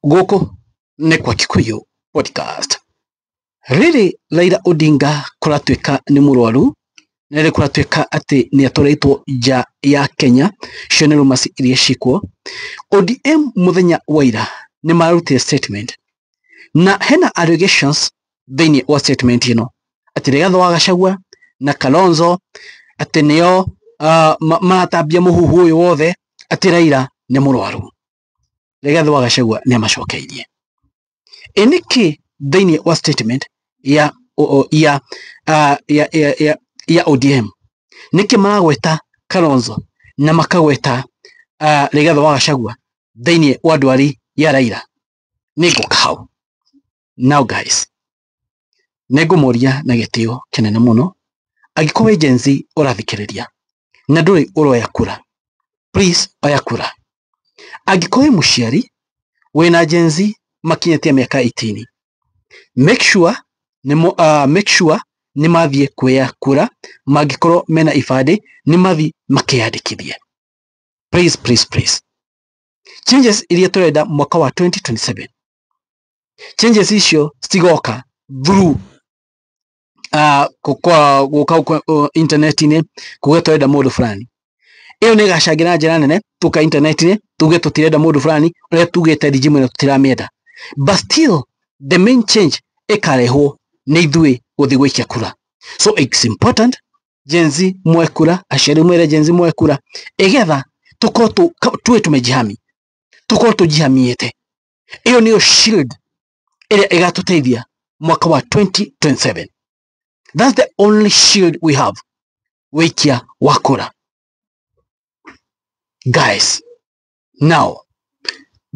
Goko ne kwa Kikuyu podcast. Riri Raila Odinga kuratuika ni murwaru nere kuratuika ati ni atoreitwo nja ya Kenya cione rumasi iria cikwo. ODM muthenya waira ni marutire statement na hena allegations thini wa statement ino ati Rigathi wa Gachagua na Kalonzo ati nio maratambia muhuhu uyu wothe ati Raila ni murwaru. Rigathi wa Gachagua ni amacokeirie eniki thini wa statement ya ODM niki maragweta Kalonzo na makagweta Rigathi wa Gachagua thini wa ndwari ya Raila. Niko hau now guys, negumoria na gitio kinene muno agiko agency urathikiriria na nduri uroya kura, please oya kura. Agiko muciari wena agency makinyetia miaka 18, make sure ni mathie kuya kura, magikorwo mena ifade ni mathi makiandikithie, please. Changes iria turenda mwaka wa 2027, changes icio stigoka through kwa internet ni kuge turenda mundu fulani. Iyo ni gacangira njira nene tuka internet ni tuge tutirenda mundu fulani uria tugete regime na tutiramienda, but still the main change ekareho ni ithui guthi gwikia kura. So it's important jenzi mwekura, asheri mwere jenzi mwekura egetha tuko tuwe tumejihami, tuko tujihamiete. Iyo niyo shield iria igatuteithia mwaka wa 2027. That's the only shield we have wikia wa kura. Guys, now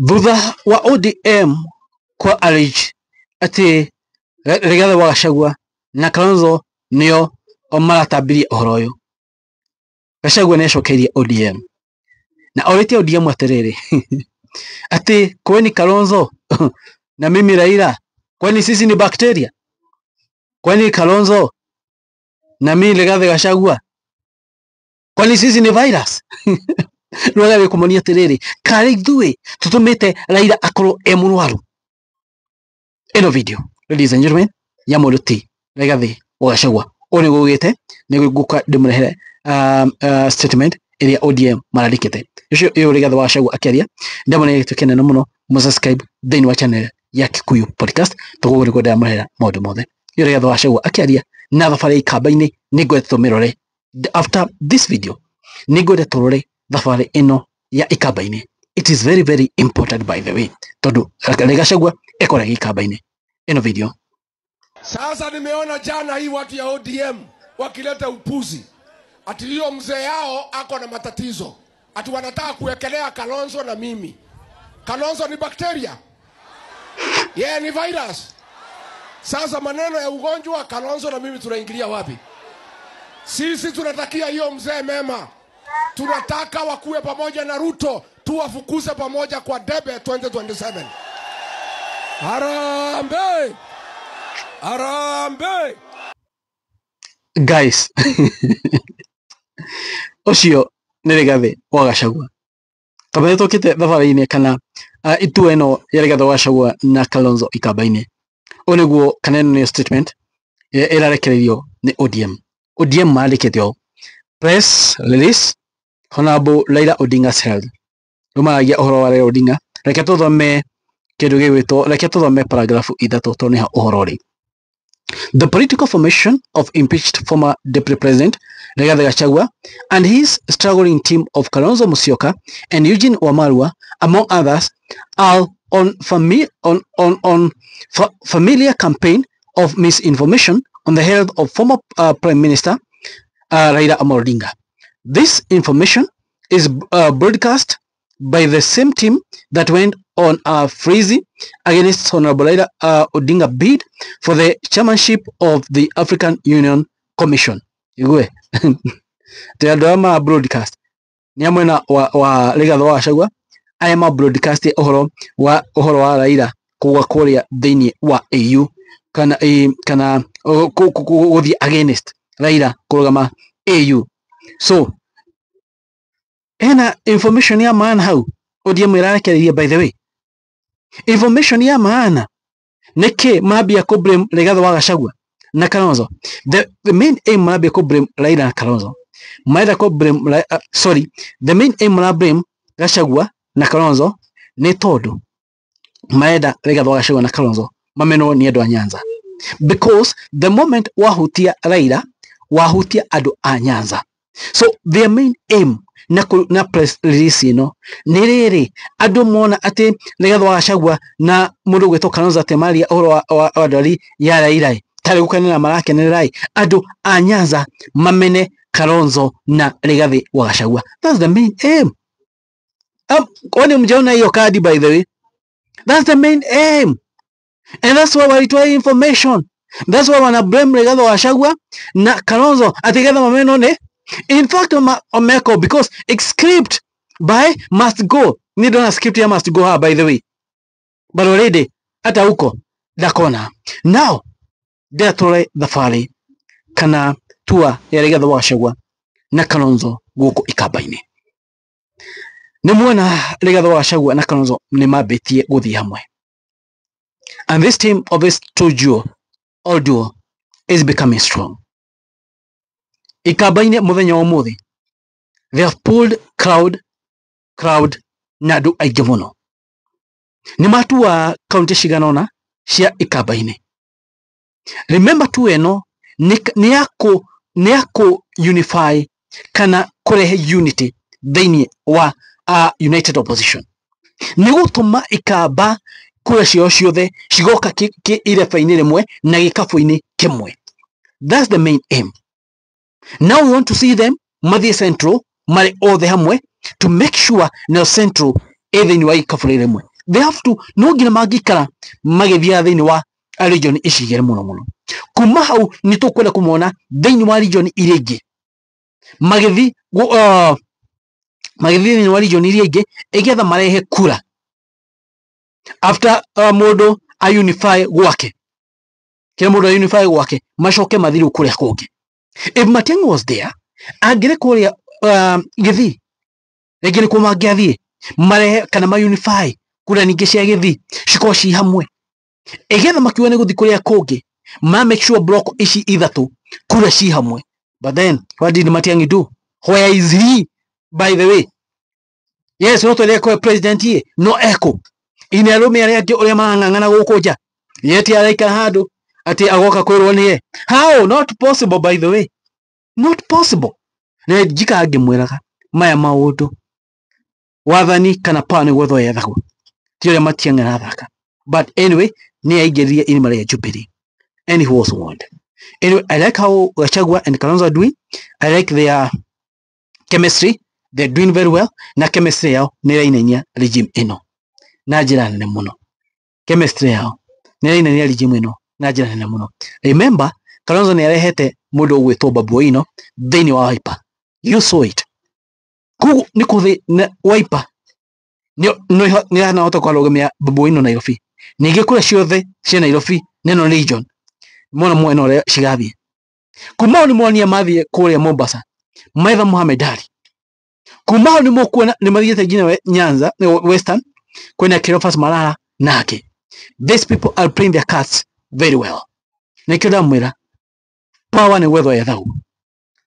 thutha wa ODM kwa allege ati Rigathi wa Gachagua na Kalonzo nio maratambirie uhoro uyu, Gachagua ni acokeirie ODM na orite ODM atiriri ati kweni Kalonzo na mimi Raila, kwani sisi ni bacteria? Kwani Kalonzo na mimi Rigathi Gachagua, kwani sisi ni virus? Rwagawe kumunia tiriri kare ithui tutumite Raila akorwo emurwaru. Eno video, ladies and gentlemen, ya muruti Rigathi wa Gachagua oni gugite ni guka ndimrehere statement iria ODM mararikite icio iyo Rigathi wa Gachagua akiaria ndamone tukene muno musubscribe thini wa channel ya Kikuyu podcast tuguri goda mahera maundu mothe. Iyo Rigathi wa Gachagua akiaria na thabari ikamba-ini ni ngwete tumirore after this video, ni ngwete turore thabari ino ya ikamba-ini. It is very important by the way, tondu Rigathi Gachagua ekora ikamba-ini. Ino video. Sasa nimeona jana hii watu ya ODM wakileta upuzi ati hiyo mzee yao ako na matatizo, ati wanataka kuwekelea Kalonzo na mimi. Kalonzo ni bakteria, yeye ni virus. Sasa maneno ya ugonjwa Kalonzo na mimi tunaingilia wapi? Sisi tunatakia hiyo mzee mema, tunataka wakuwe pamoja na Ruto, tuwafukuze pamoja kwa debe 2027. Harambe! Harambe! Guys, ocio ni Rigathi wa Gachagua. Kabere tukite thabari-ini kana itu eno ya Rigathi wa Gachagua na Kalonzo ikamba-ini. Oniguo kana ni statement irarekererio ni ODM. ODM mariketio press release Honorable Raila Odinga said. Rumaragia uhoro wa Raila Odinga. Reke tuthome kindu gigwitwo, reke tuthome paragraph ithatu to niha uhoro ri. The political formation of impeached former Deputy President Rigathi Gachagua and his struggling team of Kalonzo Musyoka and Eugene Wamalwa, among others, are on familiar campaign of misinformation on the health of former Prime Minister Raila Odinga. This information is broadcast by the same team that went on a frenzy against Honorable Raila Odinga bid for the chairmanship of the African Union Commission. Igwe. Teadama broadcast. Ni amwena wa Rigathi wa Gachagua ayama broadcast uhoro wa Raila kuwa korea thini wa AU kana guthi against Raila kurugama AU. So ena information ya man how ODM irarekereria by the way. information ya maana neke mabia ko blame Rigathi wa Gachagua na Kalonzo. The main aim mabia ko blame Raila na Kalonzo. Maida ko blame the main aim mabia blame Gachagua na Kalonzo ne todo maida Rigathi wa Gachagua na Kalonzo mameno ni ado Nyanza, because the moment wahutia Raila wahutia ado a Nyanza. So their main aim na press release niriri ado mona ate Rigathi wa Gachagua na mundu gwetwo Kalonzo atemaria oro wa ndari ya Raila tari gukanira marake ne Rai ado a Nyanza mamene Kalonzo na Rigathi wa Gachagua. That's the main aim. Kwani mjaona hiyo kadi by the way? That's the main aim. And that's why walitoa information. That's why wana blame Rigathi wa Gachagua na Kalonzo atigeza mameno ne. In fact, Omeko, because script by must go. Ni don't script ya must go by the way. But already ata huko dakona. Now detore the fari kana tua ya Rigathi wa Gachagua na Kalonzo guko ikabaini. Nimuona Rigathi wa Gachagua na Kalonzo ni mabetie guthi hamwe. And this team of this all duo is becoming strong. Ikabaine muthenya wa muthi. They have pulled crowd nadu aigemuno. Ni matua county shiganona cia ikabaine. Remember tu eno ni yako unify kana kurehe unity thini wa united opposition. Ni gutuma ikaba kura cio ciothe cigoka ire faini rimwe na gikafu-ini kimwe. That's the main aim. Now we want to see them Mathia Central mari othe hamwe to make sure na Central thini wa gikafu rimwe. They have to no gina magikara magithia thini wa region icigere muno. Kuma hau ni tukwenda kumona thini wa region iringi magithi thini wa region iringi igetha marehe kura after modo a unify gwake. Kila modo a unify gwake mashoke mathiru kuria kungi. If Matiang'i was there agire kuria githi egire kuma giathie marehe kana ma unify kura ningi cia githi cikoci hamwe egetha makiwa ne guthi kuria kungi ma make sure block ici ithatu kura ci hamwe. But then what did Matiang'i do? Where is he by the way? Yes, not the president here, no echo. In a room area to Olemangana Wokoja. Yet I like a hado at the Awoka Korone. How? Not possible, by the way. Not possible. Ne Jika Gemwera, Maya Maoto. Wavani Kanapani weather yako. Tira Matiang and Avaka. But anyway, near Geria in Maria Jupiter. And he was warned. Anyway, I like how Gachagua and Kalonzo are doing. I like their chemistry. They're doing very well. Na chemistry yao nira inenya regime ino. Najira nene muno. Chemistry yao nira inenya regime ino. Najira nene muno. Remember, Kalonzo nirehete mudo gwetwo Babu Owino thini wa Wiper. You saw it. Kugu niko the Wiper. Ni hana hota kwa logemia Babu Owino Nairobi. Nigekula ciothe cia Nairobi neno region. Mwana mwena ore cigathie. Kumao ni mwonia mathie kuria Mombasa. Maitha Mohamed Ali. Kumao ni mokuona ni mathiete ngina Nyanza Western kwena Cleophas Malala nake. These people are playing their cards very well. Nikio mwira power ni weather ya thau.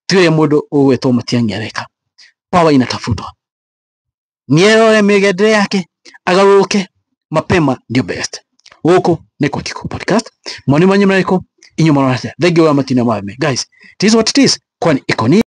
Tiyo mundu ugwetwo Matiang'i areka. Power inatafutwa. Niero migedre yake agaruke mapema ndio best. Huko niko Kiko Podcast. Mwani manyema niko inyuma na. Thank you very much. Guys, it is what it is. Kwani iko ni